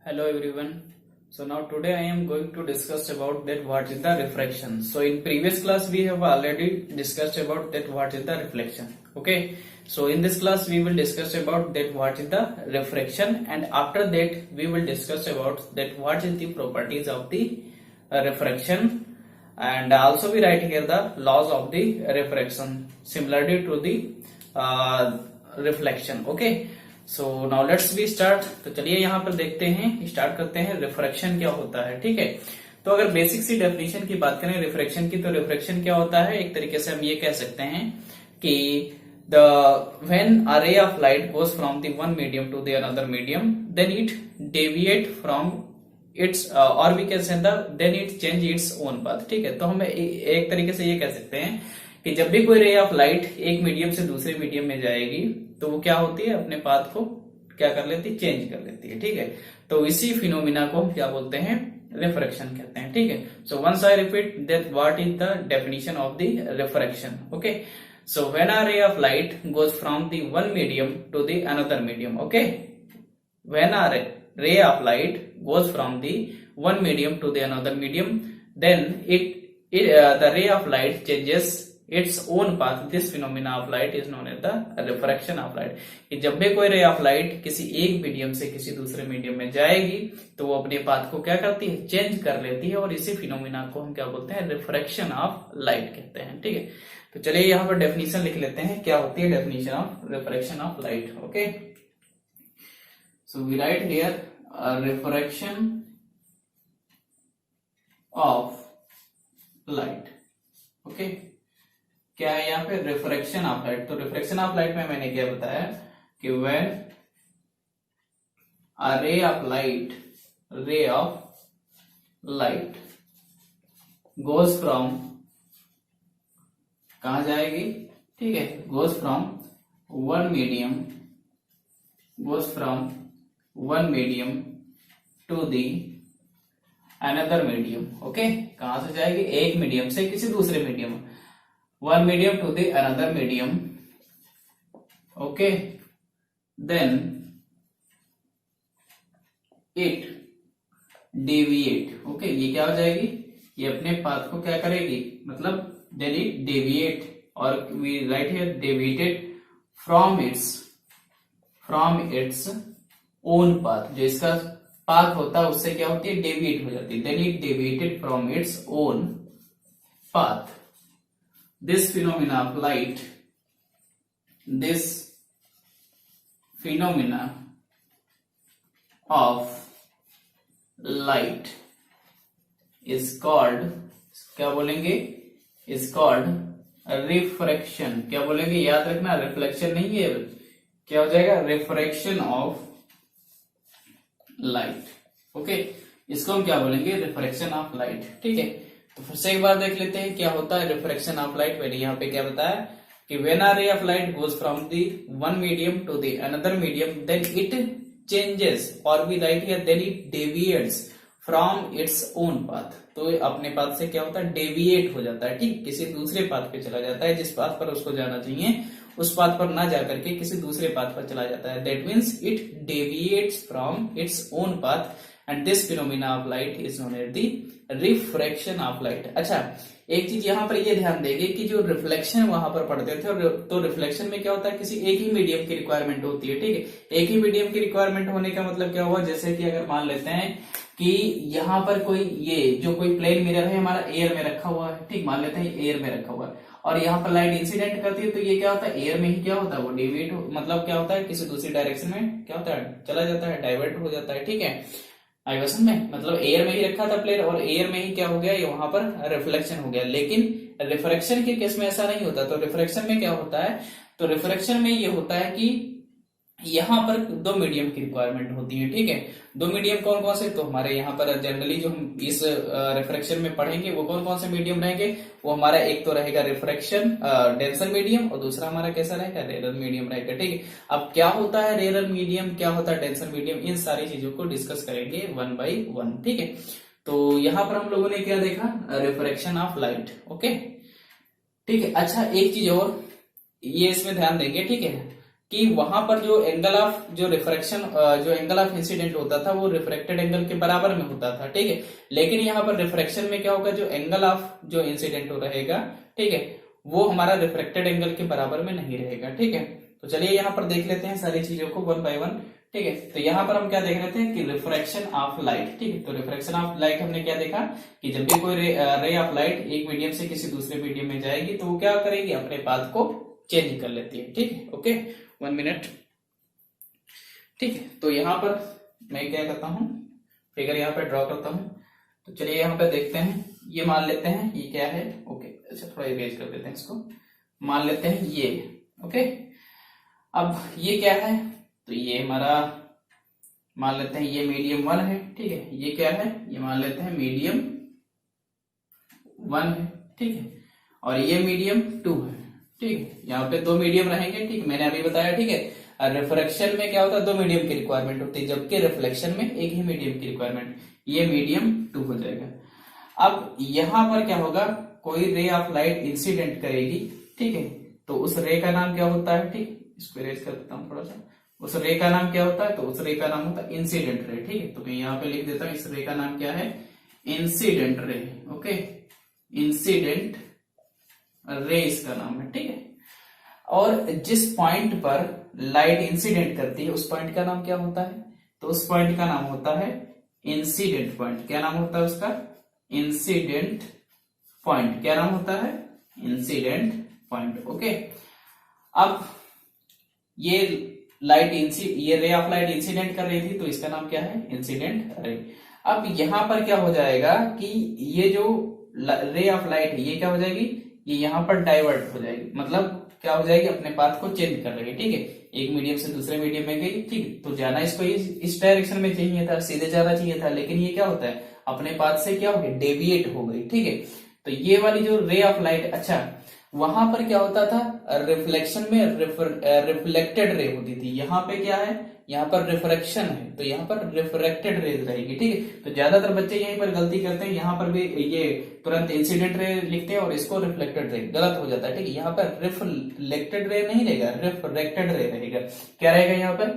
Hello everyone. So now today I am going to discuss about that what is the refraction. So in previous class we have already discussed about that what is the reflection. Okay. So in this class we will discuss about that what is the refraction, and after that we will discuss about that what is the properties of the refraction, and also we write here the laws of the refraction similarly to the reflection. Okay. So now let's be start. तो चलिए यहाँ पर देखते हैं, start करते हैं refraction क्या होता है। ठीक है, तो अगर बेसिक सी डेफिनेशन की बात करें रिफ्रैक्शन की, तो रिफ्रैक्शन क्या होता है, एक तरीके से हम ये कह सकते हैं कि the when a ray of light goes from the one medium to the another medium then it deviate from its और we can say then it change its own path. ठीक है, तो हम एक तरीके से ये कह सकते हैं कि जब भी कोई रे ऑफ लाइट एक मीडियम से दूसरे मीडियम में जाएगी तो वो क्या होती है, अपने पाथ को क्या कर लेती है, चेंज कर लेती है। ठीक है, तो इसी फिनोमिना को हम क्या बोलते हैं, रिफ्रैक्शन कहते हैं। ठीक है, so once I repeat that what is the definition of the refraction. Okay, so when a ray of light goes from the one medium to the another medium. Okay, when a ray of light goes from the one medium to the another medium, then the ray of light changes its own path. This phenomena of light is known as the refraction of light. कि जब भी कोई ray of light किसी एक medium से किसी दूसरे medium में जाएगी तो वो अपने पाथ को क्या करती है, चेंज कर लेती है, और इसी फिनोमिना को हम क्या बोलते हैं, रिफ्रैक्शन ऑफ लाइट कहते हैं। ठीक है, तो चलिए यहाँ पर डेफिनेशन लिख लेते हैं, क्या होती है definition of refraction of light. Okay, so we right here refraction of light। Okay, क्या है यहाँ पे, रिफ्रैक्शन ऑफ लाइट। तो रिफ्रैक्शन ऑफ लाइट में मैंने क्या बताया कि when a ray of light goes from, कहा जाएगी, ठीक है, goes from one medium to the another medium. Okay, कहां से जाएगी, एक मीडियम से किसी दूसरे medium, one medium to the another medium. Okay, then it deviate. Okay, ये क्या हो जाएगी, ये अपने पाथ को क्या करेगी, मतलब देन इट डेविएट, और we right here deviated from its own path. जो इसका पाथ होता है उससे क्या होती है, डेविएट हो जाती है, then it deviated from its own path. This phenomena of light is called, क्या बोलेंगे, इज कॉल्ड रिफ्रैक्शन। क्या बोलेंगे, याद रखना, रिफ्लेक्शन नहीं है, क्या हो जाएगा, रिफ्रैक्शन ऑफ लाइट। ओके, इसको हम क्या बोलेंगे, रिफ्रैक्शन ऑफ लाइट। ठीक है, तो फिर से एक बार देख लेते हैं क्या होता है रिफ्रैक्शन ऑफ लाइट। मैंने यहाँ पे क्या बताया कि when a ray of light goes from the one medium to the another medium then it changes, और we right here then it deviates from its own path. तो अपने पाथ से क्या होता है, डेविएट हो जाता है, ठीक, किसी दूसरे पाथ पे चला जाता है, जिस पाथ पर उसको जाना चाहिए उस पाथ पर ना जाकर के किसी दूसरे पाथ पर चला जाता है। That means it deviates from its own path and this phenomena of light is known as the refraction of light. अच्छा, एक चीज यहाँ पर ये ध्यान देंगे कि जो रिफ्लेक्शन वहां पर पढ़ते थे, तो रिफ्लेक्शन में क्या होता है, किसी एक ही मीडियम की रिक्वायरमेंट होती है। ठीक है, एक ही मीडियम की रिक्वायरमेंट होने का मतलब क्या हुआ, जैसे कि अगर मान लेते हैं कि यहाँ पर कोई ये जो कोई प्लेन मिरर है हमारा एयर में रखा हुआ है, ठीक, मान लेते हैं एयर में रखा हुआ है, और यहाँ पर लाइट इंसिडेंट करती है, तो ये क्या होता है, एयर में ही क्या होता है, वो डेविएट, मतलब क्या होता है, किसी दूसरी डायरेक्शन में क्या होता है, चला जाता है, डाइवर्ट हो जाता है। ठीक है, आई क्वेश्चन में मतलब एयर में ही रखा था प्लेन, और एयर में ही क्या हो गया, ये वहां पर रिफ्लेक्शन हो गया। लेकिन रिफ्रैक्शन के केस में ऐसा नहीं होता। तो रिफ्रैक्शन में क्या होता है, तो रिफ्रैक्शन में ये होता है कि यहाँ पर दो मीडियम की रिक्वायरमेंट होती है। ठीक है, दो मीडियम कौन कौन से, तो हमारे यहाँ पर जनरली जो हम इस रिफ्रैक्शन में पढ़ेंगे वो कौन कौन से मीडियम रहेंगे, वो हमारा एक तो रहेगा रिफ्रैक्शन डेंसर मीडियम, और दूसरा हमारा कैसा रहेगा, रेरर मीडियम रहेगा। ठीक है, अब क्या होता है रेरर मीडियम, क्या होता है डेंसर मीडियम, इन सारी चीजों को डिस्कस करेंगे वन बाई वन। ठीक है, तो यहाँ पर हम लोगों ने क्या देखा, रिफ्रैक्शन ऑफ लाइट। ओके, ठीक है, अच्छा एक चीज और ये इसमें ध्यान देंगे। ठीक है, कि वहां पर जो एंगल ऑफ जो रिफ्रैक्शन जो एंगल ऑफ इंसिडेंट होता था वो रिफ्रेक्टेड एंगल के बराबर में होता था, ठीक है। लेकिन यहाँ पर रिफ्रैक्शन में क्या होगा, जो एंगल ऑफ जो इंसिडेंट रहेगा, ठीक है, वो हमारा रिफ्रेक्टेड एंगल के बराबर में नहीं रहेगा, ठीक है। तो चलिए यहाँ पर देख लेते हैं सारी चीजों को वन बाय वन, ठीक है। तो यहाँ पर हम क्या देख रहे थे कि रिफ्रैक्शन ऑफ लाइट, ठीक है। तो रिफ्रैक्शन ऑफ लाइट हमने क्या देखा कि जब भी कोई रे ऑफ लाइट एक मीडियम से किसी दूसरे मीडियम में जाएगी तो वो क्या करेगी, अपने पाथ को चेंज कर लेती है, ठीक है। ओके, 1 मिनट, ठीक है। तो यहाँ पर मैं क्या करता हूँ, फिगर यहाँ पे ड्रॉ करता हूँ। तो चलिए यहाँ पे देखते हैं, ये मान लेते हैं ये क्या है, ओके। अच्छा, थोड़ा इरेज कर देते हैं इसको, मान लेते हैं ये, ओके। अब ये क्या है, तो ये हमारा मान लेते हैं ये मीडियम 1 है, ठीक है। ये क्या है, ये मान लेते हैं मीडियम 1 है, ठीक है। और ये मीडियम 2 है, ठीक है। यहाँ पे 2 मीडियम रहेंगे, ठीक है, मैंने अभी बताया, ठीक है। रिफ्रैक्शन में क्या होता है, 2 मीडियम की रिक्वायरमेंट होती है, जबकि रिफ्लेक्शन में एक ही मीडियम की रिक्वायरमेंट, ये मीडियम 2 हो जाएगा। अब यहां पर क्या होगा, कोई रे ऑफ लाइट इंसिडेंट करेगी, ठीक है। तो उस रे का नाम क्या होता है, ठीक, इसको इरेज कर देता हूं थोड़ा सा। उस रे का नाम क्या होता है, तो उस रे का नाम होता है इंसिडेंट रे, ठीक है। तो मैं यहाँ पे लिख देता हूं, इस रे का नाम क्या है, incident ray, okay. Incident ray इसका नाम है, ठीक है। और जिस पॉइंट पर लाइट इंसिडेंट करती है उस पॉइंट का नाम क्या होता है, तो उस पॉइंट का नाम होता है इंसिडेंट पॉइंट। क्या नाम होता है उसका, इंसिडेंट पॉइंट। क्या नाम होता है, इंसिडेंट पॉइंट, ओके। अब ये ये रे ऑफ लाइट इंसिडेंट कर रही थी, तो इसका नाम क्या है, इंसिडेंट रे। अब यहां पर क्या हो जाएगा कि ये जो रे ऑफ लाइट है ये क्या हो जाएगी, ये यहां पर डाइवर्ट हो जाएगी, मतलब क्या हो जाएगी, अपने पाथ को चेंज कर लेगी, ठीक है। एक मीडियम से दूसरे मीडियम में गई, ठीक। तो जाना इसको इस डायरेक्शन में चाहिए था, सीधे जाना चाहिए था, लेकिन ये क्या होता है, अपने पाथ से क्या हो गई, डेविएट हो गई, ठीक है। तो ये वाली जो रे ऑफ लाइट, अच्छा वहां पर क्या होता था, रिफ्लेक्शन में रिफ्लेक्टेड रे होती थी, यहाँ पे क्या है, यहाँ पर रिफ्रैक्शन है, तो यहाँ पर रिफ्रैक्टेड रेज रहेगी, ठीक है। तो ज्यादातर बच्चे यहीं पर गलती करते हैं, यहाँ पर भी ये तुरंत इंसिडेंट रे लिखते हैं और इसको रिफ्लेक्टेड रे, गलत हो जाता है, ठीक है। यहाँ पर रिफ्लेक्टेड रे नहीं रहेगा, रिफ्रैक्टेड रे रहेगा। क्या रहेगा यहाँ पर,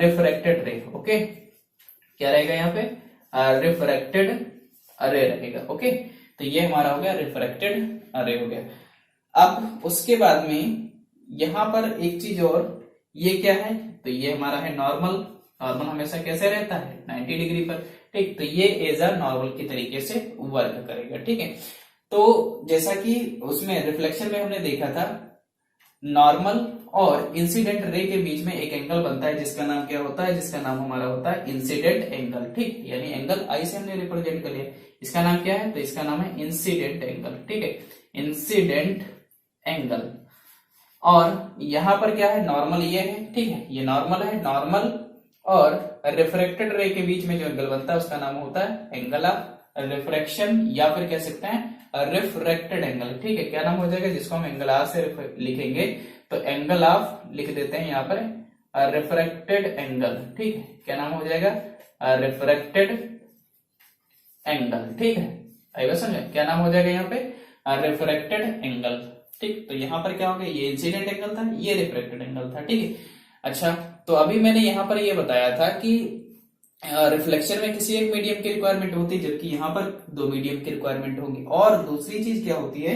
रिफ्रैक्टेड रे, ओके। क्या रहेगा यहाँ पे, रिफ्रैक्टेड रे रहेगा, ओके। तो ये हमारा हो गया रिफ्रैक्टेड रे हो गया। अब उसके बाद में यहां पर एक चीज और, ये क्या है, तो ये हमारा है नॉर्मल। नॉर्मल हमेशा कैसे रहता है, 90 डिग्री पर, ठीक। तो ये एज अ नॉर्मल की तरीके से वर्क करेगा, ठीक है। तो जैसा कि उसमें रिफ्लेक्शन में हमने देखा था, नॉर्मल और इंसिडेंट रे के बीच में एक एंगल बनता है जिसका नाम क्या होता है, जिसका नाम हमारा होता है इंसिडेंट एंगल, ठीक। यानी एंगल आई से हमने रिप्रेजेंट कर लिया, इसका नाम क्या है, तो इसका नाम है इंसिडेंट एंगल, ठीक है, इंसिडेंट एंगल। और यहां पर क्या है, नॉर्मल ये है, ठीक है, ये नॉर्मल है। नॉर्मल और रिफ्रैक्टेड रे के बीच में जो एंगल बनता है उसका नाम होता है एंगल ऑफ रिफ्रैक्शन, या फिर कह सकते हैं रिफ्रैक्टेड एंगल, ठीक है। क्या नाम हो जाएगा, जिसको हम एंगल आर से लिखेंगे, तो एंगल ऑफ लिख देते हैं यहाँ पर रिफ्रैक्टेड एंगल, ठीक है। क्या नाम हो जाएगा, रिफ्रैक्टेड एंगल, ठीक है। आई बात समझे, क्या नाम हो जाएगा यहाँ पे, रिफ्रैक्टेड एंगल, ठीक। तो यहाँ पर क्या हो गया, ये इंसिडेंट एंगल था, ये रिफ्रैक्टेड एंगल था, ठीक है। अच्छा, तो अभी मैंने यहाँ पर ये बताया था कि रिफ्लेक्शन में किसी एक मीडियम की रिक्वायरमेंट होती है, जबकि यहाँ पर 2 मीडियम की रिक्वायरमेंट होगी। और दूसरी चीज क्या होती है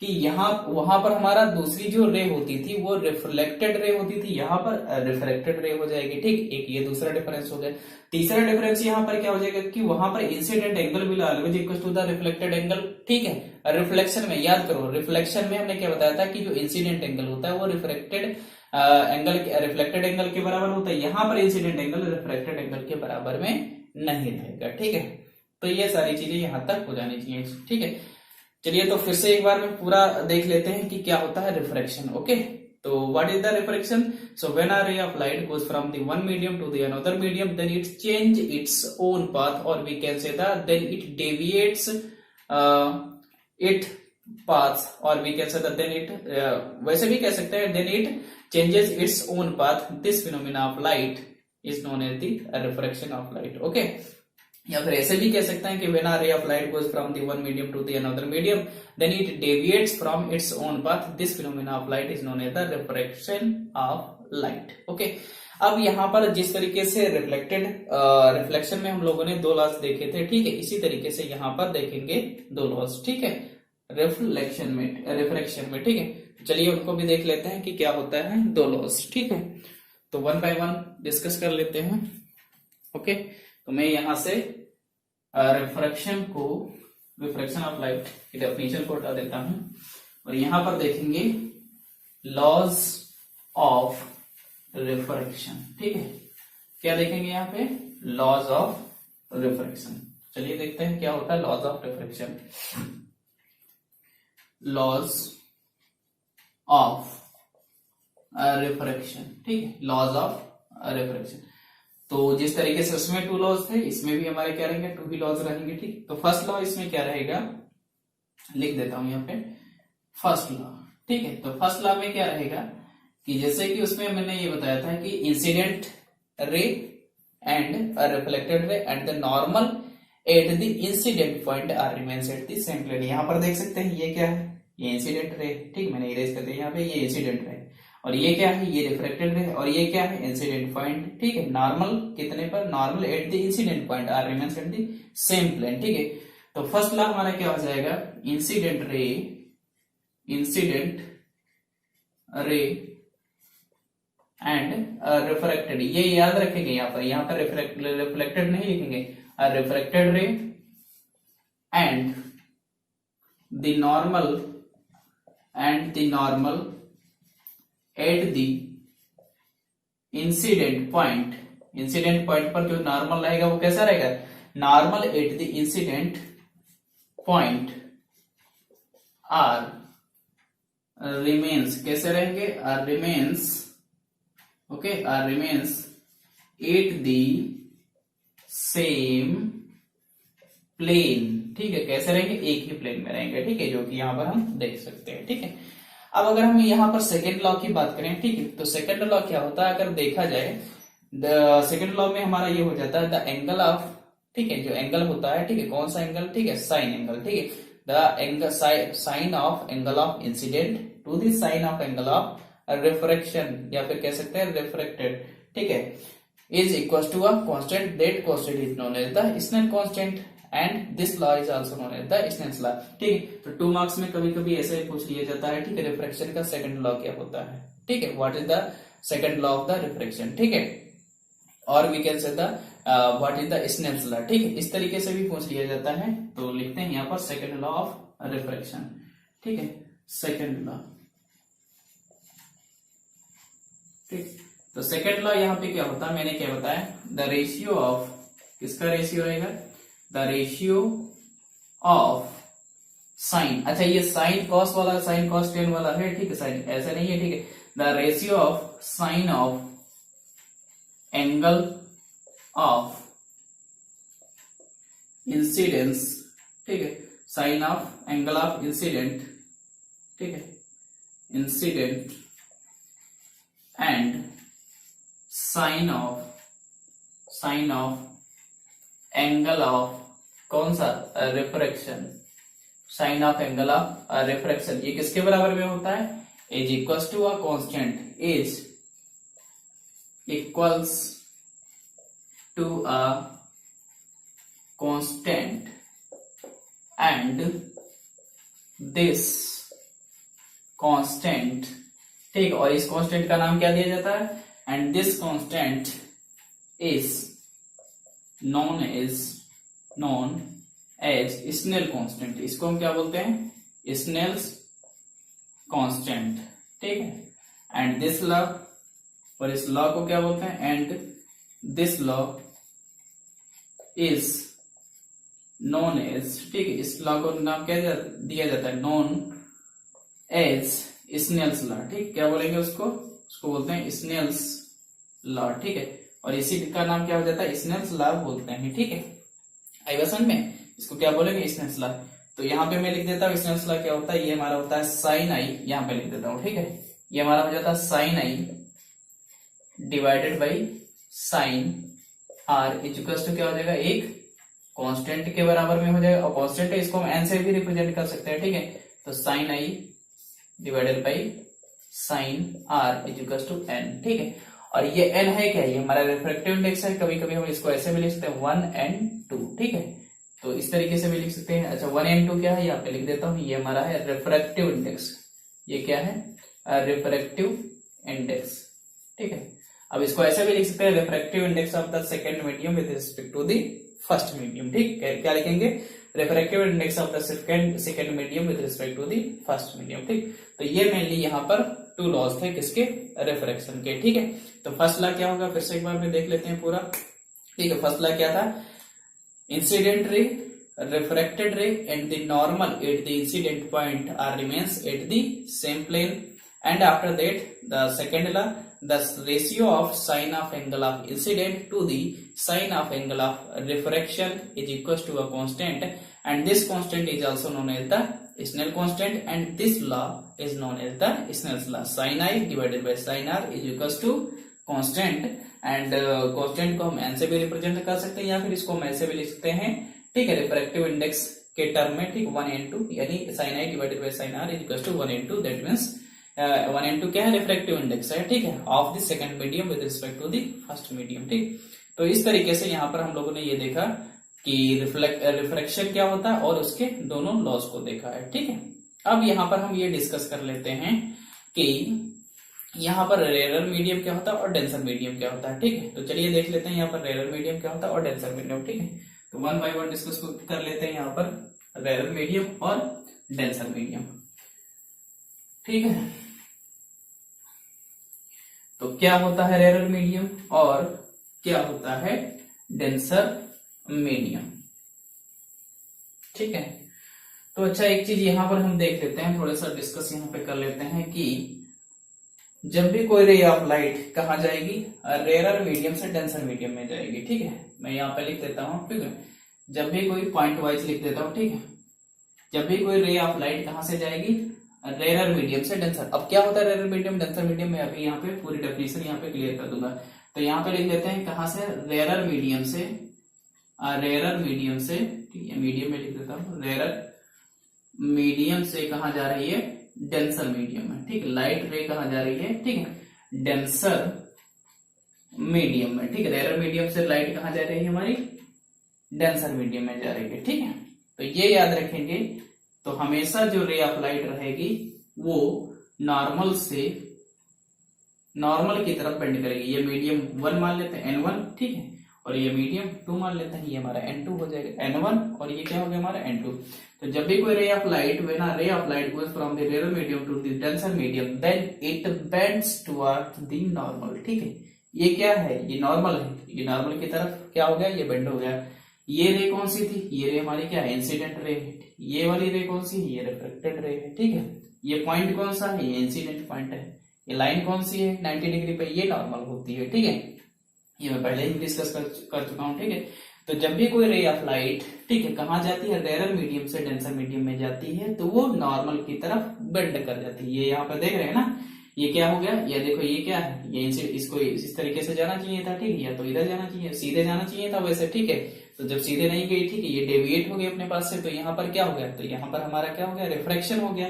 कि यहाँ वहां पर हमारा दूसरी जो रे होती थी वो रिफ्लेक्टेड रे होती थी, यहाँ पर रिफ्रैक्टेड रे हो जाएगी, ठीक। एक ये दूसरा डिफरेंस हो गया। तीसरा डिफरेंस यहाँ पर क्या हो जाएगा कि वहां पर incident angle will always equal to the reflected angle, ठीक है। रिफ्लेक्शन में याद करो, रिफ्लेक्शन में हमने क्या बताया था कि जो इंसिडेंट एंगल होता है वो रिफ्लेक्टेड एंगल के बराबर होता है, यहाँ पर इंसिडेंट एंगल रिफ्रैक्टेड एंगल के बराबर में नहीं रहेगा, ठीक है। तो ये सारी चीजें यहां तक हो जानी चाहिए, ठीक है। चलिए तो फिर से एक बार में पूरा देख लेते हैं कि क्या होता है रिफ्रैक्शन, ओके। तो what is the refraction, so when a ray of light goes from the one medium to the another medium, then it change its own path, और we can say that then it deviates it path, और we can say that then it, वैसे भी कह सकते हैं then it changes its own path. This phenomena of light is known as the refraction of light, okay। या फिर ऐसे भी कह सकते हैं कि when a ray of light goes from the one medium to the another medium, then it deviates from its own path. This phenomena of light is known as the refraction of light. Okay, अब यहाँ पर जिस तरीके से reflection में हम लोगों ने 2 लॉज देखे थे, ठीक है, इसी तरीके से यहाँ पर देखेंगे 2 लॉज, ठीक है, रिफ्लेक्शन में, ठीक है। चलिए उनको भी देख लेते हैं कि क्या होता है 2 लॉज, ठीक है। तो 1 बाय 1 डिस्कस कर लेते हैं। ओके, तो मैं यहां से रिफ्रैक्शन ऑफ लाइट की डेफिनेशन को हटा देता हूं और यहां पर देखेंगे लॉज ऑफ रिफ्रैक्शन, ठीक है। क्या देखेंगे यहाँ पे? Laws of refraction. चलिए देखते हैं क्या होता है laws of refraction. Laws of refraction, ठीक है, लॉज ऑफ रिफ्रैक्शन। तो जिस तरीके से उसमें 2 लॉज थे, इसमें भी हमारे क्या रहेंगे? 2 ही लॉज रहेंगे, ठीक। तो फर्स्ट लॉ इसमें क्या रहेगा, लिख देता हूं यहाँ पे फर्स्ट लॉ, ठीक है। तो फर्स्ट लॉ में क्या रहेगा कि जैसे कि उसमें मैंने ये बताया था कि incident ray and reflected ray and the normal at the incident point are remains at the same plane. यहां पर देख सकते हैं ये क्या है? ये इंसिडेंट रे, ठीक, मैंने इरेज कर दिया यहाँ पे, ये इंसिडेंट रे, और ये क्या है? ये रिफ्लेक्टेड रे, और ये क्या है? इंसिडेंट पॉइंट, ठीक है। नॉर्मल कितने पर? Normal at the incident point are remains at the same plane, ठीक है। तो फर्स्ट लॉ हमारा क्या हो जाएगा? इंसिडेंट रे एंड रिफ्रैक्टेड, ये याद रखेंगे यहाँ पर रिफ्लेक्टेड नहीं लिखेंगे, refracted ray and the normal at the incident point पर जो नॉर्मल रहेगा वो कैसा रहेगा? Normal at the incident point are remains, कैसे रहेंगे? Are remains, okay, are remains at the same plane, ठीक है। कैसे रहेंगे? एक ही प्लेन में रहेंगे, ठीक है, जो कि यहां पर हम देख सकते हैं, ठीक है। अब अगर हम यहाँ पर सेकेंड लॉ की बात करें, ठीक है, तो सेकेंड लॉ क्या होता है? अगर देखा जाए सेकेंड लॉ में हमारा ये हो जाता है द एंगल ऑफ, ठीक है, जो एंगल होता है, ठीक है, कौन सा एंगल? ठीक है, साइन एंगल, ठीक है, the angle sine of angle of incident to the sine of angle of refraction, या फिर कह सकते हैं रिफ्रैक्टेड, ठीक है, is equal to a constant, that constant is known as the Snell constant and this law is also known as the Snell's law, ठीक है। तो 2 मार्क्स में कभी कभी ऐसे पूछ लिया जाता है, ठीक है, रिफ्रैक्शन का सेकंड लॉ क्या होता है, ठीक है, what is the second law of the refraction, ठीक है, और we can say the what is the Snell's law, ठीक है, इस तरीके से भी पूछ लिया जाता है। तो लिखते हैं यहाँ पर सेकंड लॉ ऑफ रिफ्रैक्शन, ठीक है, सेकंड लॉ, ठीक। तो सेकंड लॉ यहाँ पे क्या होता है, मैंने क्या बताया? द रेशियो ऑफ, किसका रेशियो रहेगा? द रेशियो ऑफ साइन, अच्छा ये साइन कॉस वाला, साइन कॉस टेन वाला है, ठीक है, साइन ऐसा नहीं है, ठीक है, the ratio of sine of angle of incidence, ठीक है, sine of angle of incident, ठीक है, incident and sine of angle of कौन सा? Refraction, sine of angle of refraction, ये किसके बराबर में होता है? Is equals to a constant, is equals to a constant and this constant, ठीक, और इस कांस्टेंट का नाम क्या दिया जाता है? And this constant is known as Snell constant, इसको हम क्या बोलते हैं? स्नेल्स कांस्टेंट, ठीक है, एंड दिस लॉ, और इस लॉ को क्या बोलते हैं? And this law is known as, ठीक है, इस लॉ को नाम क्या दिया जाता है? नोन एज स्नेल्स लॉ, ठीक, क्या बोलेंगे उसको बोलते हैं स्नेल्स लॉ, ठीक है, और इसी का नाम क्या हो जाता है? स्नेल्स लॉ बोलते हैं, ठीक है। आई बात समझ में? इसको क्या बोलेंगे? Snell's law. तो यहाँ पे मैं लिख देता हूँ स्नेल्स लॉ क्या होता है, ये हमारा होता है साइन आई, यहाँ पे लिख देता हूँ, ठीक है, ये हमारा हो जाता है sine I divided by sine R equals to क्या हो जाएगा? एक कांस्टेंट के बराबर में हो जाएगा, और कांस्टेंट है इसको हम एन से भी रिप्रेजेंट कर सकते हैं, ठीक है, तो sine I divided by sine R is equal to n, ठीक है। और ये एन है क्या, ये हमारा रिफ्रैक्टिव इंडेक्स है। कभी कभी हम इसको ऐसे भी लिख सकते हैं 1n2, ठीक है। तो इस तरीके से भी लिख सकते हैं। अच्छा 1n2 क्या है, यहाँ पे लिख देता हूँ, ये हमारा है रिफ्रैक्टिव इंडेक्स। ये क्या है, रिफ्रैक्टिव इंडेक्स, ठीक है। अब इसको ऐसे भी लिख सकते हैं, refractive index of the second medium with respect to the first medium, ठीक है। क्या लिखेंगे, refractive index of the second medium with respect to the first medium, ठीक। तो ये मेनली यहाँ पर टू लॉज थे, किसके, रिफ्रैक्शन के, ठीक है। तो फर्स्ट लॉ क्या होगा, फिर से एक बार में देख लेते हैं पूरा, ठीक है। फर्स्ट लॉ क्या था, incident ray, refracted ray and the normal at the incident point are remains at the same plane, and after that the second law, the ratio of sine of angle of incident to the sine of angle of refraction is equals to a constant, and this constant is also known as the Snell constant, and this law is known as the Snell's law. Sin I divided by sin R is equals to constant, and constant को हम n से भी represent कर सकते हैं, या फिर इसको हम ऐसे भी लिख सकते हैं, ठीक है, रिफ्रैक्टिव इंडेक्स के टर्म में, ठीक, 1n2 यानी sin I divided by sin R is equal to 1n2, that means 1n2 क्या है, रिफ्रैक्टिव इंडेक्स है, ठीक है, of the second medium with respect to the first medium, ठीक। तो इस तरीके से यहाँ पर हम लोगों ने ये देखा कि रिफ्रैक्शन क्या होता है और उसके दोनों लॉज को देखा है, ठीक है। अब यहाँ पर हम ये डिस्कस कर लेते हैं कि यहाँ पर रेयर मीडियम क्या होता है और डेंसर मीडियम क्या होता है, ठीक है। तो चलिए देख लेते हैं यहाँ पर रेयर मीडियम क्या होता है और डेंसर मीडियम, ठीक है। तो वन बाय वन डिस्कस कर लेते हैं यहाँ पर रेयर मीडियम और डेंसर मीडियम, ठीक है। तो क्या होता है रेयर मीडियम और क्या होता है डेंसर मीडियम, ठीक है। तो अच्छा एक चीज यहाँ पर हम देख लेते हैं, थोड़ा सा डिस्कस यहाँ पे कर लेते हैं कि जब भी कोई रे ऑफ लाइट कहाँ जाएगी, रेयर मीडियम से डेंसर मीडियम में जाएगी, ठीक है। मैं यहाँ पे लिख देता हूँ, ठीक है, जब भी कोई पॉइंट वाइज लिख देता हूँ, ठीक है। जब भी कोई रे ऑफ लाइट कहाँ से जाएगी, रेयर मीडियम से डेंसर। अब क्या होता है रेयर मीडियम डेंसर मीडियम में, अभी यहाँ पे पूरी डेफिनेशन यहाँ पे क्लियर कर दूंगा। तो यहाँ पे लिख देते हैं कहाँ से, रेयर मीडियम से, ठीक है, मीडियम में लिख देता हूँ, रेयर मीडियम से कहाँ जा रही है, डेंसर मीडियम में, ठीक है। लाइट रे कहाँ जा रही है, ठीक है, डेंसर मीडियम में, ठीक है। रेयर मीडियम से लाइट कहाँ जा रही है हमारी, डेंसर मीडियम में जा रही है, ठीक है। तो ये याद रखेंगे। तो हमेशा जो रे ऑफ लाइट रहेगी वो नॉर्मल की तरफ बेंड करेगी। ये मीडियम 1 मान लेते हैं n1, ठीक है, और ये मीडियम 2 मान लेते हैं, ये हमारा n2 हो जाएगा, n1 और ये क्या हो गया हमारा n2। तो जब भी कोई ray of light, when a ray of light goes from the rare medium to the denser medium, then it bends towards the normal, ठीक है। ये क्या है, ये नॉर्मल है, ये नॉर्मल की तरफ क्या हो गया, ये बेंड हो गया। ये रे कौन सी थी, ये रे हमारी क्या है, इंसिडेंट रे है। ये वाली रे कौन सी है, ये रिफ्लेक्टेड रे है, ठीक है। ये पॉइंट कौन सा है, ये इंसिडेंट पॉइंट है। ये लाइन कौन सी है, 90 डिग्री पे, ये नॉर्मल होती है, ठीक है। ये मैं पहले ही डिस्कस कर चुका हूं, ठीक है। तो जब भी कोई रे ऑफ लाइट, ठीक है, कहाँ जाती है, रेयर मीडियम से डेंसर मीडियम में जाती है, तो वो नॉर्मल की तरफ बेंड कर जाती है। ये यहाँ पर देख रहे हैं ना, ये क्या हो गया, ये देखो ये क्या है, ये इसको इस तरीके से जाना चाहिए था, ठीक है, या तो इधर जाना चाहिए, सीधे जाना चाहिए था वैसे, ठीक है। तो जब सीधे नहीं गई, ठीक है, ये डेविएट हो गई अपने पास से, तो यहाँ पर क्या हो गया, तो यहाँ पर हमारा क्या हो गया, रिफ्रैक्शन हो गया।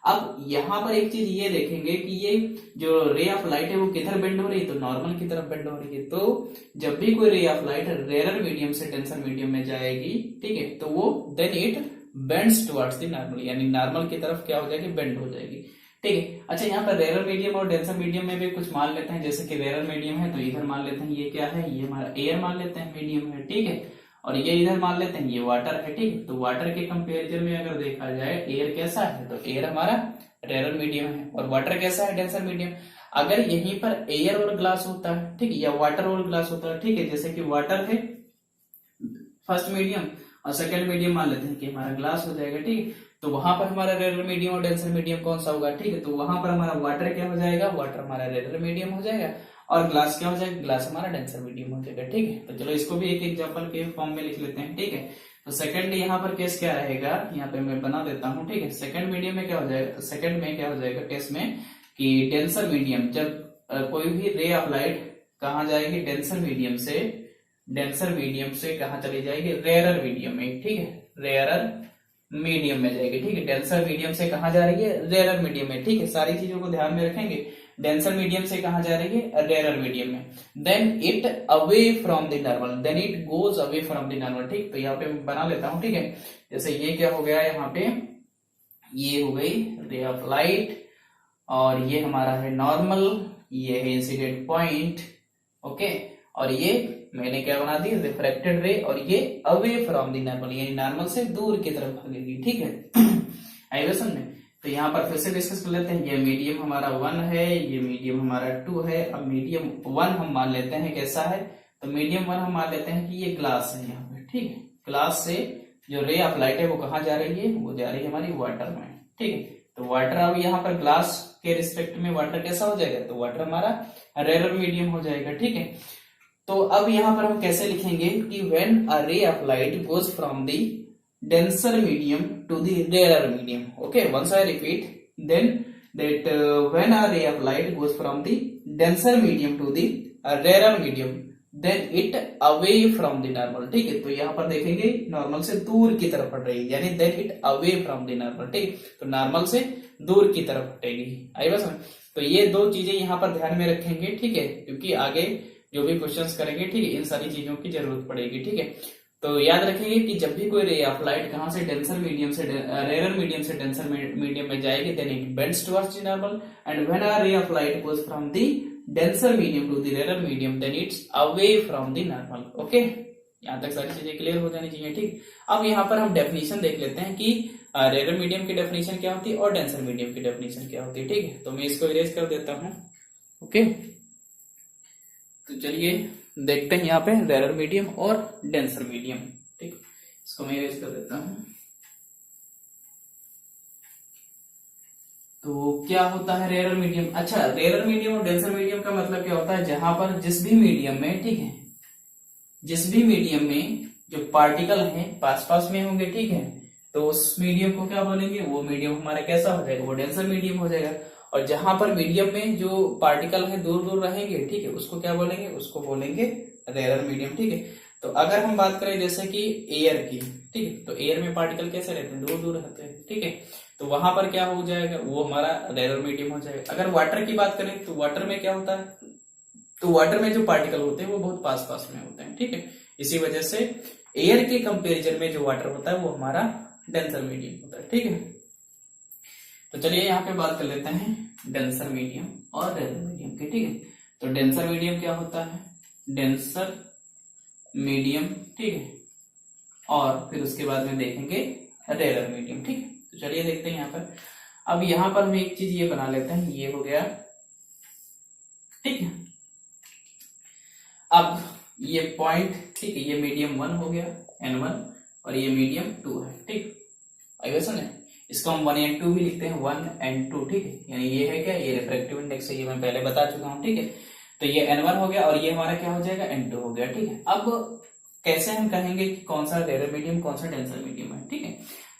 अब यहाँ पर एक चीज ये देखेंगे कि ये जो रे ऑफ लाइट है वो किधर बेंड हो रही है, तो नॉर्मल की तरफ बेंड हो रही है। तो जब भी कोई ray of light rare medium से डेंसर मीडियम में जाएगी, ठीक है, तो वो then it bends towards the normal, यानी नॉर्मल की तरफ क्या हो जाएगी, बेंड हो जाएगी, ठीक है। अच्छा यहाँ पर रेयर मीडियम और डेंसर मीडियम में भी कुछ मान लेते हैं, जैसे कि रेयर मीडियम है तो इधर मान लेते हैं ये क्या है, ये हमारा एयर मान लेते हैं, मीडियम है, ठीक है, और ये इधर मान लेते हैं ये वाटर है, ठीक है। तो वाटर के कंपेरिजन में अगर देखा जाए एयर कैसा है, तो एयर हमारा रेयर मीडियम है और वाटर कैसा है, डेंसर मीडियम। अगर यहीं पर एयर और ग्लास होता है, ठीक है, या वाटर और ग्लास होता है, ठीक है, जैसे कि वाटर है फर्स्ट मीडियम और सेकंड मीडियम मान लेते हैं कि हमारा ग्लास हो जाएगा, ठीक है। तो वहां पर हमारा रेयर मीडियम और डेंसर मीडियम कौन सा होगा, ठीक है। तो वहां पर हमारा वाटर क्या हो जाएगा, वाटर हमारा रेयर मीडियम हो जाएगा, और ग्लास क्या हो जाएगा, ग्लास हमारा डेंसर मीडियम हो जाएगा, ठीक है। तो चलो इसको भी एक एग्जांपल के फॉर्म में लिख लेते हैं, ठीक है। तो सेकंड यहाँ पर केस क्या रहेगा, यहाँ पे मैं बना देता हूँ, ठीक है। सेकंड मीडियम में क्या हो जाएगा, सेकंड में क्या हो जाएगा केस में कि डेंसर मीडियम, जब कोई भी रे ऑफ लाइट कहाँ जाएगी, डेंसर मीडियम से कहाँ चली जाएगी, रेयर मीडियम में, ठीक है, रेयर मीडियम में जाएगी, ठीक है। डेंसर मीडियम से कहाँ जा रही है, रेयर मीडियम में, ठीक है। सारी चीजों को ध्यान में रखेंगे। डेंसर मीडियम से कहाँ जा रही है, रेयर मीडियम में। Then it away from the normal, then it goes away from the normal, ठीक। तो यहाँ पे बना लेता हूँ, ठीक है। जैसे ये क्या हो गया यहाँ पे, ये हो गई रे ऑफ लाइट, और ये हमारा है नॉर्मल, ये है इंसिडेंट पॉइंट, ओके। और ये मैंने क्या बना दी, रिफ्रैक्टेड रे, और ये अवे फ्रॉम द नॉर्मल, यानी नॉर्मल से दूर की तरफ भागेगी, ठीक है। आइए समझ। तो यहाँ पर फिर से डिस्कस कर लेते हैं। ये मीडियम हमारा 1 है, ये मीडियम हमारा 2 है। अब मीडियम 1 हम मान लेते हैं कैसा है, तो मीडियम 1 हम मान लेते हैं कि ये ग्लास है यहाँ पे, ठीक है। ग्लास से जो रे ऑफ लाइट है वो कहाँ जा रही है, वो जा रही है हमारी वाटर में, ठीक है। तो वाटर, अब यहाँ पर ग्लास के रिस्पेक्ट में वाटर कैसा हो जाएगा, तो वाटर हमारा रेयर मीडियम हो जाएगा, ठीक है। तो अब यहाँ पर हम कैसे लिखेंगे कि when a ray of light goes from the denser medium to the rarer medium, okay. Once I repeat, then that when a ray of light goes from the denser medium to the rarer medium, then it away from the normal, ठीक है। तो यहाँ पर देखेंगे normal से दूर की तरफ हट रही है, यानी then it away from the normal, ठीक। तो नॉर्मल से दूर की तरफ हटेगी, आई बस। तो ये दो चीजें यहाँ पर ध्यान में रखेंगे, ठीक है, क्योंकि आगे जो भी क्वेश्चंस करेंगे, ठीक है, इन सारी चीजों की जरूरत पड़ेगी, ठीक है। तो याद रखेंगे कि जब भी कोई रे ऑफ लाइट कहां से डेंसर मीडियम से रेयर मीडियम से डेंसर मीडियम में जाएगी, then it bends towards the normal, and when a ray of light goes from the denser medium to the rare medium, then it's away from the normal, okay. यहां तक सारी चीजें clear हो जानी चाहिए, ठीक। अब यहाँ पर हम डेफिनेशन देख लेते हैं कि रेयर मीडियम की डेफिनेशन क्या होती है और डेंसर मीडियम की डेफिनेशन क्या होती है, ठीक है। तो मैं इसको इरेज कर देता हूं, ओके। तो चलिए देखते हैं यहाँ पे रेयर मीडियम और डेंसर मीडियम, ठीक। इसको मैं इरेज कर देता हूं। तो क्या होता है रेयर मीडियम, अच्छा, रेयर मीडियम और डेंसर मीडियम का मतलब क्या होता है, जहां पर जिस भी मीडियम में, ठीक है, जिस भी मीडियम में जो पार्टिकल हैं पास पास में होंगे, ठीक है, तो उस मीडियम को क्या बोलेंगे, वो मीडियम हमारा कैसा हो जाएगा, वो डेंसर मीडियम हो जाएगा। और जहां पर मीडियम में जो पार्टिकल है दूर दूर रहेंगे, ठीक है, उसको क्या बोलेंगे, उसको बोलेंगे रेयर मीडियम, ठीक है। तो अगर हम बात करें जैसे कि एयर की, ठीक है, तो एयर में पार्टिकल कैसे रहते हैं, दूर दूर रहते हैं, ठीक है। तो वहां पर क्या हो जाएगा, वो हमारा रेयर मीडियम हो जाएगा। अगर वाटर की बात करें तो वाटर में क्या होता है, तो वाटर में जो पार्टिकल होते हैं वो बहुत पास पास में होते हैं, ठीक है। इसी वजह से एयर के कंपेरिजन में जो वाटर होता है वो हमारा डेंसर मीडियम होता है, ठीक है। तो चलिए यहाँ पे बात कर लेते हैं डेंसर मीडियम और रेयर मीडियम की, ठीक है। तो डेंसर मीडियम क्या होता है, डेंसर मीडियम, ठीक है, और फिर उसके बाद में देखेंगे रेयर मीडियम, ठीक है। तो चलिए देखते हैं यहाँ पर। अब यहाँ पर हम एक चीज ये बना लेते हैं, ये हो गया, ठीक है। अब ये पॉइंट, ठीक है, ये मीडियम 1 हो गया N1, और ये मीडियम 2 है, ठीक। आई समझे, इसको हम 1 and 2 भी लिखते हैं, 1 and 2, ठीक है। यानी ये है क्या, ये रिफ्रैक्टिव इंडेक्स है, ये मैं पहले बता चुका हूं, ठीक है। तो ये N1 हो गया और ये हमारा क्या हो जाएगा, N2 हो गया, ठीक है। अब कैसे हम कहेंगे कि कौन सा रेयर मीडियम कौन सा डेंसर मीडियम है, ठीक है।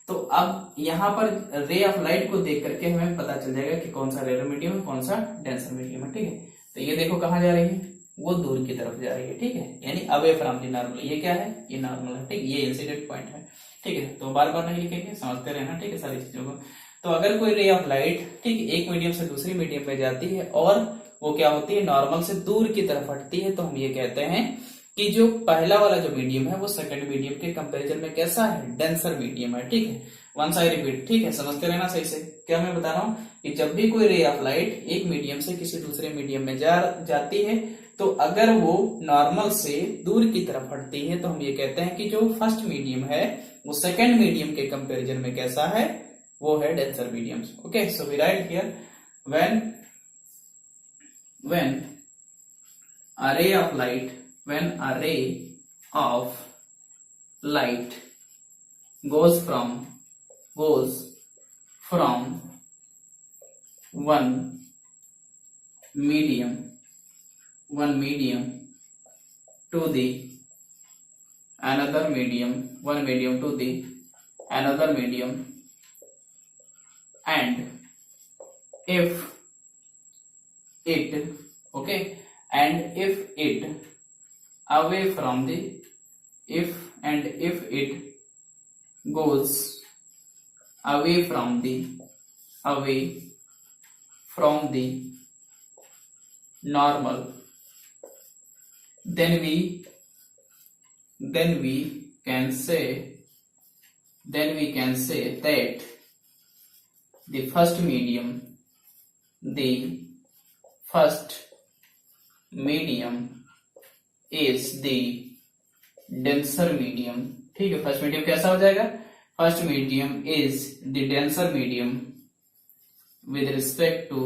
तो अब यहाँ पर रे ऑफ लाइट को देख करके हमें पता चल जाएगा कि कौन सा रेयर मीडियम है, कौन सा डेंसर मीडियम है, ठीक है। तो ये देखो कहाँ जा रही है, वो दूर की तरफ जा रही है, ठीक है, यानी अवे फ्रॉम द नॉर्मल। ये क्या है, ये नॉर्मल है, ठीक, ये इंसिडेंट पॉइंट है, ठीक है। तो बार बार नहीं लिखेंगे, समझते रहना, ठीक है, सारी चीजों को। तो अगर कोई रे ऑफ लाइट, ठीक, एक मीडियम से दूसरी मीडियम पे जाती है और वो क्या होती है, नॉर्मल से दूर की तरफ हटती है, तो हम ये कहते हैं कि जो पहला वाला जो मीडियम है वो सेकंड मीडियम के कंपैरिजन में कैसा है, डेंसर मीडियम है, ठीक है। वंस आई रिपीट, ठीक है, समझते रहना सही से। क्या मैं बता रहा हूँ कि जब भी कोई रे ऑफ लाइट एक मीडियम से किसी दूसरे मीडियम में जाती है, तो अगर वो नॉर्मल से दूर की तरफ हटती है, तो हम ये कहते हैं कि जो फर्स्ट मीडियम है वो सेकंड मीडियम के कंपैरिजन में कैसा है, वो है denser medium, okay. So we right here when a ray of light goes from one medium to the another medium, one medium to the another medium, and if it, okay, and if it away from the, if it goes away from the normal, then we can say that the first medium is the denser medium। ठीक है, first medium कैसा हो जाएगा? First medium is the denser medium with respect to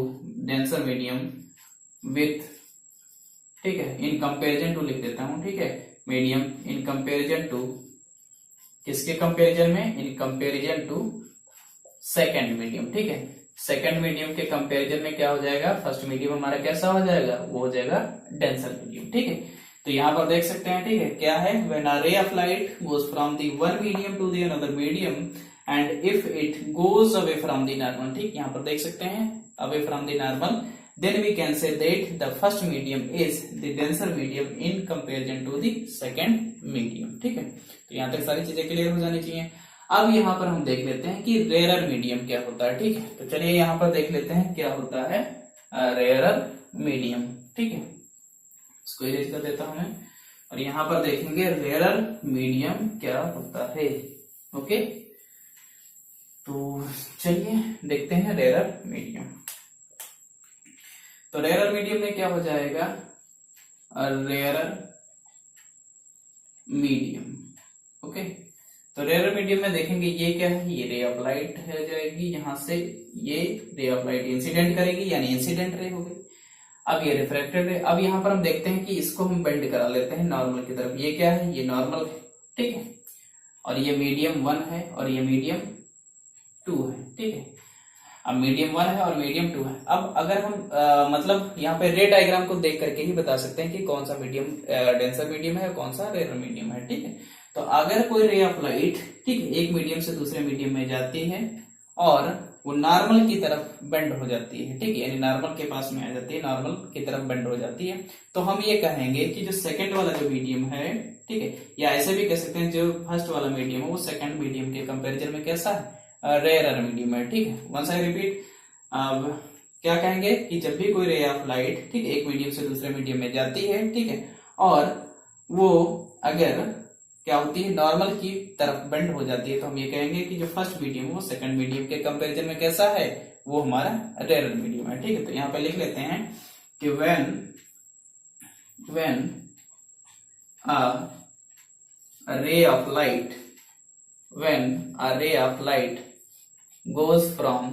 denser medium with, ठीक है, in comparison to लिख देता हूं। ठीक है, मीडियम इन कंपेरिजन टू, किसके कंपेरिजन में? In comparison to second medium. ठीक है, सेकेंड मीडियम के कंपेरिजन में क्या हो जाएगा? फर्स्ट मीडियम हमारा कैसा हो जाएगा? वो हो जाएगा डेंसर मीडियम। ठीक है, तो यहां पर देख सकते हैं। ठीक है, क्या है? When a ray of light goes from the one medium to the another medium and if it goes away from the normal, ठीक, यहां पर देख सकते हैं, away from the normal, then we can say that the first medium is the denser medium in comparison to the second medium। ठीक है, तो यहां तक सारी चीजें क्लियर हो जानी चाहिए। अब यहां पर हम देख लेते हैं कि रेयरर मीडियम क्या होता है। ठीक है, तो चलिए यहां पर देख लेते हैं क्या होता है रेयरर मीडियम। ठीक है, इसको इरेज कर देता हूं मैं, और यहां पर देखेंगे रेयरर मीडियम क्या होता है। ओके, तो चलिए देखते हैं रेयरर मीडियम। तो रेयरर मीडियम में क्या हो जाएगा? Rarer medium. ओके, तो रेयरर मीडियम में देखेंगे ये क्या है? ये रे ऑफ लाइट है जाएगी, यहां से ये रे ऑफ लाइट इंसिडेंट करेगी, यानी इंसिडेंट रे हो गई। अब ये रिफ्रैक्टेड रे। अब यहां पर हम देखते हैं कि इसको हम बेंड करा लेते हैं नॉर्मल की तरफ। ये क्या है? ये नॉर्मल है। ठीक है, और ये मीडियम 1 है और ये मीडियम 2 है। ठीक है, अब मीडियम 1 है और मीडियम 2 है। अब अगर हम मतलब यहाँ पे रे डायग्राम को देख करके ही बता सकते हैं कि कौन सा मीडियम डेंसर मीडियम है और कौन सा रेयर मीडियम है। ठीक है, तो अगर कोई रे ऑफ लाइट, ठीक है, एक मीडियम से दूसरे मीडियम में जाती है और वो नॉर्मल की तरफ बेंड हो जाती है, ठीक है, यानी नॉर्मल के पास में आ जाती है, नॉर्मल की तरफ बेंड हो जाती है, तो हम ये कहेंगे कि जो सेकंड वाला जो मीडियम है, ठीक है, या ऐसे भी कह सकते हैं जो फर्स्ट वाला मीडियम है वो सेकंड मीडियम के कंपेरिजन में कैसा है? रेयर मीडियम है। ठीक है, वंस आई रिपीट, अब क्या कहेंगे कि जब भी कोई रे ऑफ लाइट, ठीक है, एक मीडियम से दूसरे मीडियम में जाती है, ठीक है, और वो अगर क्या होती है? नॉर्मल की तरफ बेंड हो जाती है, तो हम ये कहेंगे कि जो फर्स्ट मीडियम है वो सेकंड मीडियम के कंपैरिजन में कैसा है? वो हमारा रेयर मीडियम है। ठीक है, तो यहां पे लिख लेते हैं कि when a ray of light goes from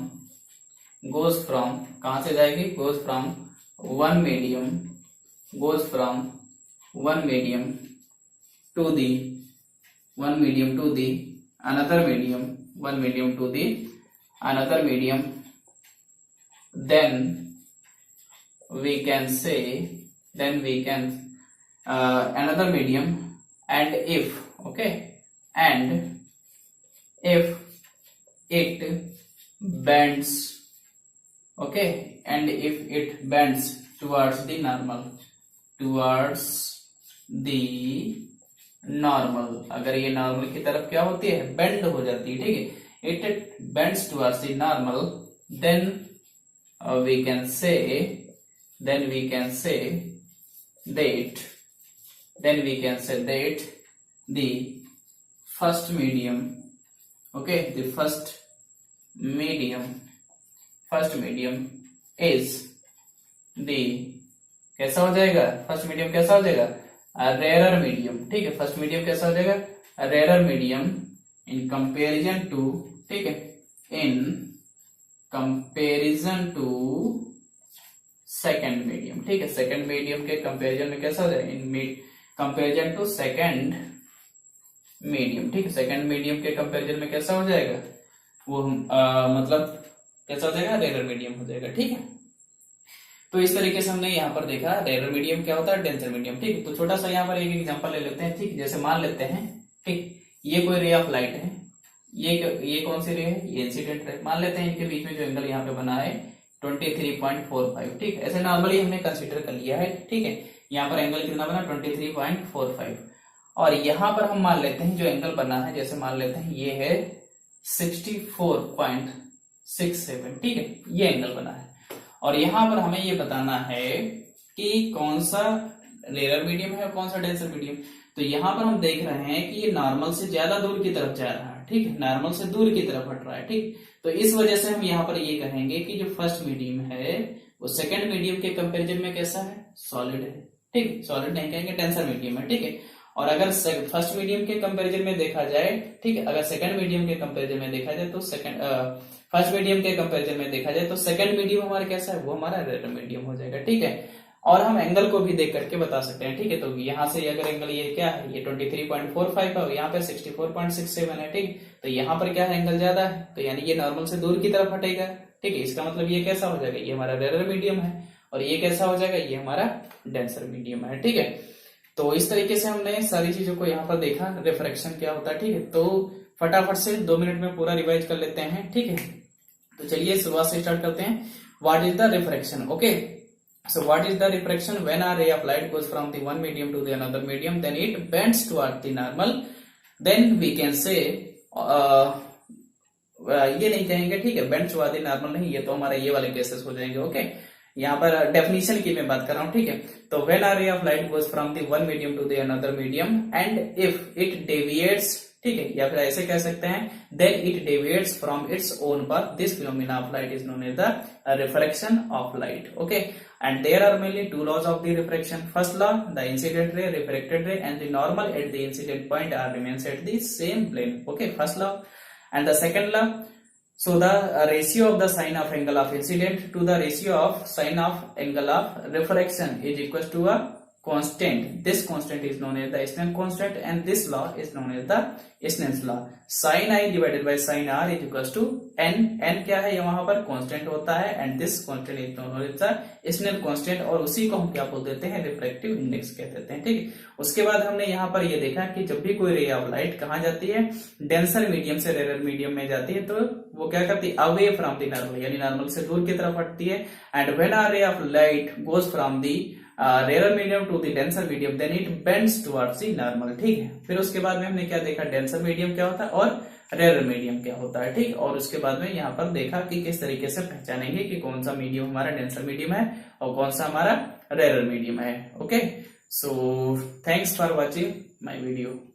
कहां से जाएगी? goes from one medium to the another medium, then we can another medium, and if it bends towards the normal, अगर ये नॉर्मल की तरफ क्या होती है? बेंड हो जाती है। ठीक है, it bends towards the normal, then we can say that the first medium is the कैसा हो जाएगा? फर्स्ट मीडियम कैसा हो जाएगा? Rarer medium. ठीक है, फर्स्ट मीडियम कैसा हो जाएगा? Rarer medium in comparison to, ठीक है, in comparison to second medium. ठीक है, सेकंड मीडियम के कंपेरिजन में कैसा हो जाएगा? In comparison to second medium. ठीक है, सेकंड मीडियम के कंपेरिजन में कैसा हो जाएगा? वो मतलब कैसा हो जाएगा? रेयरर मीडियम हो जाएगा। ठीक है, तो इस तरीके से हमने यहाँ पर देखा रेयरर मीडियम क्या होता है, डेंसर मीडियम। ठीक है, तो छोटा सा यहाँ पर एक एग्जांपल ले लेते हैं। ठीक, जैसे मान लेते हैं, ठीक, ये कोई रे ऑफ लाइट है, ये कौन सी रे है? ये इंसिडेंट रे। मान लेते हैं इनके बीच में जो एंगल यहाँ पे बना है 23.45। ठीक, ऐसे नॉर्मली हमने कंसिडर कर लिया है। ठीक है, यहाँ पर एंगल कितना बना? 23.45। और यहाँ पर हम मान लेते हैं जो एंगल बना है, जैसे मान लेते हैं ये है 64.67, ठीक है, ये एंगल बना है। और यहां पर हमें ये बताना है कि कौन सा रेयर मीडियम है और कौन सा डेंसर मीडियम। तो यहां पर हम देख रहे हैं कि ये नॉर्मल से ज्यादा दूर की तरफ जा रहा है, ठीक है, नॉर्मल से दूर की तरफ हट रहा है, ठीक। तो इस वजह से हम यहाँ पर ये कहेंगे कि जो फर्स्ट मीडियम है वो सेकंड मीडियम के कंपैरिजन में कैसा है, सॉलिड है, ठीक। सॉलिड नहीं कहेंगे, डेंसर मीडियम है, ठीक है। और अगर फर्स्ट मीडियम के कंपैरिजन में देखा जाए, ठीक है, अगर सेकंड मीडियम के कंपैरिजन में देखा जाए तो फर्स्ट मीडियम के कंपैरिजन में देखा जाए तो सेकंड मीडियम हमारा कैसा है, वो हमारा रेयर मीडियम हो जाएगा, ठीक है। और हम एंगल को भी देख करके बता सकते हैं, ठीक है। तो यहाँ से अगर एंगल ये क्या है, ये 23.45 है, यहाँ पे 64.67 है, ठीक। तो यहाँ पर क्या है, एंगल ज्यादा है, तो यानी ये नॉर्मल से दूर की तरफ हटेगा, ठीक है। इसका मतलब ये कैसा हो जाएगा, ये हमारा रेयर मीडियम है, और ये कैसा हो जाएगा, ये हमारा डेंसर मीडियम है, ठीक है। तो इस तरीके से हमने सारी चीजों को यहाँ पर देखा, रिफ्रैक्शन क्या होता है, ठीक है। तो फटाफट से 2 मिनट में पूरा रिवाइज कर लेते हैं, ठीक है। तो चलिए शुरुआत से स्टार्ट करते हैं। What is the refraction, okay. So what is the refraction? When a ray of light goes from the one medium to the another medium, then it bends toward the normal. Then we can say ये नहीं कहेंगे, ठीक है, bends toward the normal नहीं, ये तो हमारा ये वाले केसेस हो जाएंगे, ओके। यहाँ पर डेफिनेशन की मैं बात कर रहा हूँ, ठीक है। तो when a ray of light goes from the one medium to the another medium and if it deviates, ठीक है, या फिर ऐसे कह सकते हैं, then it deviates from its own path, this phenomena of light is known as the refraction of light, okay. And there are mainly two laws of the refraction. First law, the incident ray, refracted ray and the normal at the incident point are remains at the same plane, okay, first law. And the second law, so the ratio of the sine of angle of incident to the ratio of sine of angle of refraction is equal to a constant. This constant is known as the Snell constant and this law is known as the Snell's law. Sin I divided by sin R is equals to n. n क्या है, ये वहां पर constant होता है and this constant is known as the Snell constant और उसी को हम क्या बोल देते हैं, रिफ्रैक्टिव इंडेक्स कह देते हैं, ठीक है। उसके बाद हमने यहाँ पर ये देखा कि जब भी कोई रे ऑफ लाइट कहाँ जाती है, डेंसर मीडियम से रेयर मीडियम में जाती है, तो वो क्या करती है, अवे फ्रॉम द नॉर्मल, यानी नॉर्मल से दूर की तरफ हटती है। And when a ray of light goes from the rare medium to the denser medium then it bends towards the normal, ठीक है। फिर उसके बाद में हमने क्या देखा, डेंसर मीडियम क्या होता है और रेयर मीडियम क्या होता है, ठीक। और उसके बाद में यहाँ पर देखा कि किस तरीके से पहचानेंगे कि कौन सा मीडियम हमारा डेंसर मीडियम है और कौन सा हमारा रेयर मीडियम है, okay. So thanks for watching my video.